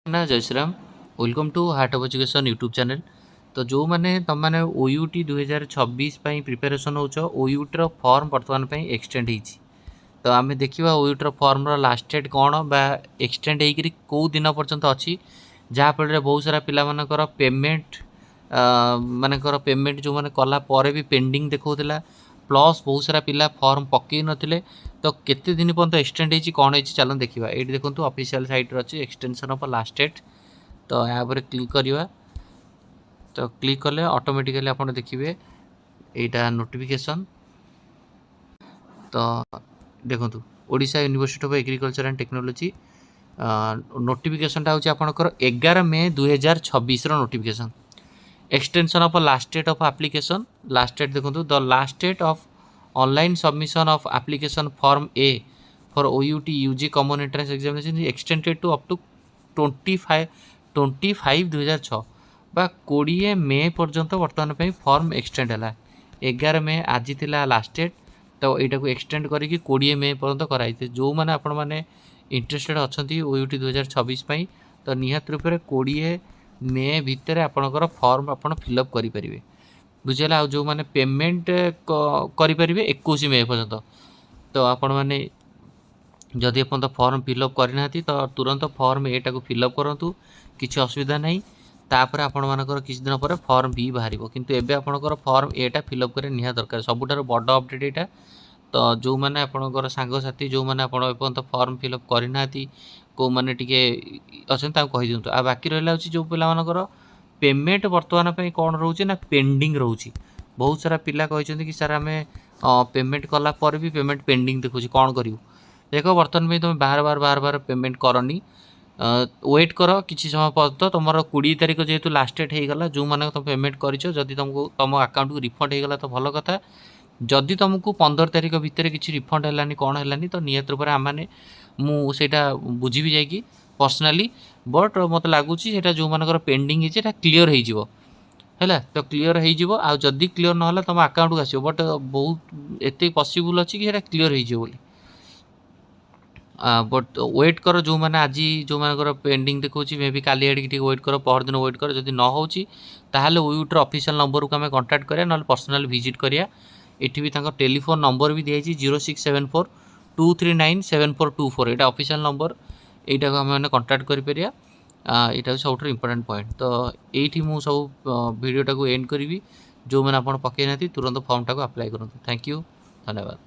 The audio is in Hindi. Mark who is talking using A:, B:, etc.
A: ना Jai Shriram. Welcome to heart of education YouTube channel. तो जो मैंने तुम मैंने ओयूटी 2026 प्रिपेरेसन हो ओयूटी फॉर्म बर्तमान एक्सटेंड होती। तो आम देखा ओयूटी फॉर्म लास्ट डेट कौन बा एक्सटेंड होकर कौ दिन पर्यंत अच्छी जहाँफल बहुत सारा पिला पेमेंट मानकर पेमेंट जो मैंने कलापर भी पेंडिंग देखा प्लस बहुत सारा पिला फॉर्म पकई नथिले। तो केते दिन पर्यंत एक्सटेंड होती कौन होती चलो देखा ये देखो ऑफिशियल साइट अच्छी एक्सटेंशन ऑफ लास्ट डेट। तो यहाँ पर क्लिक करवा तो क्लिक कले ऑटोमेटिकली आप देखिए यहाँ नोटिफिकेशन। तो देखो Odisha university of agriculture and technology नोटिफिकेशनटा हूँ आपंकर 11 May 2026 notification extension of last date of application. Last date देखो the last date of online submission of application form A for OUAT UG common entrance examination extended to up to 25/2006 बा 20 मे पर्यंत बर्तमान फॉर्म एक्सटेंड है। 11 मे आज थिला लास्ट डेट। तो यहाँ को एक्सटेंड करके 20 मे पर्यंत कराई जो मैंने आपण मैंने इंटरेस्टेड अच्छा ओयूटी 2026 तो निहत रूप से 20 मे भितर आपणकर फॉर्म आप फिलअप करेंगे बुझेगा। आ जो मैंने पेमेंट करेंगे 21 मे पर्यंत। तो आपण मैंने जदि आप फॉर्म फिलअप करना तो तुरंत फॉर्म एटा को फिलअप करूँ किसी असुविधा नहीं। तापर आपण मानकर किसी दिन पर फॉर्म बी बाहर किंतु एबे आपणकर फॉर्म एटा फिलअप करे निहा दरकार सबुठार बड़ अपडेट यहाँ। तो जो मैंने आपणकर सांगसाथी जो मैंने आप फॉर्म फिलअप करना को मैंने टे अच्छा कही दिंतु आ बाकी रहा जो पिलाମାନଙ୍କର पेमेंट बर्तमान कौन रोचे ना पेंडिंग रोचे। बहुत सारा पिला कहते कि सर आम पेमेंट कलापर भी पेमेंट पेंडिंग देखुची कौन करूँ। देख बर्तमान में तुम बार बार पेमेंट करनी वेट कर किसी समय पर्यंत तुम 20 तारीख जेहेतु लास्ट डेट होगा जो मैंने तुम पेमेंट करदी तुमको तुम अकाउंट को रिफंड होगा तो भल कथा। जदि तुमको 15 तारीख भितर किसी रिफंड है कौन है तो निहत रूप से मुझे बुझी भी जाकि पर्सनाली बट मत लगुच जो मानकर पेंडिंग है क्लीयर है तो क्लीयर हो आदि क्लीयर ना तुम अकाउंट को आसो बट बहुत एत पॉसिबल अच्छी कि क्लीयर हो बट वेट कर जो मैंने आज जो मानकर पेंडिंग देखा मे भी काली आड़े वेट कर पर दिन वेट कर जब न हो ओयूटर ऑफिशियल नंबर को आम कांटेक्ट करें ना पर्सनल विजिट करिया। एठी भी तांको टेलीफोन नंबर भी दिखाई 0674-239-7424 यहाँ ऑफिशियल नंबर यहाँ को आम कांटेक्ट करें। यहाँ सब इंपोर्टेंट पॉइंट। तो ये मुझे सब वीडियोटा को एंड करी जो मैंने आप पकई ना तुरंत फॉर्मटा को अप्लाई करूँ। थैंक यू धन्यवाद।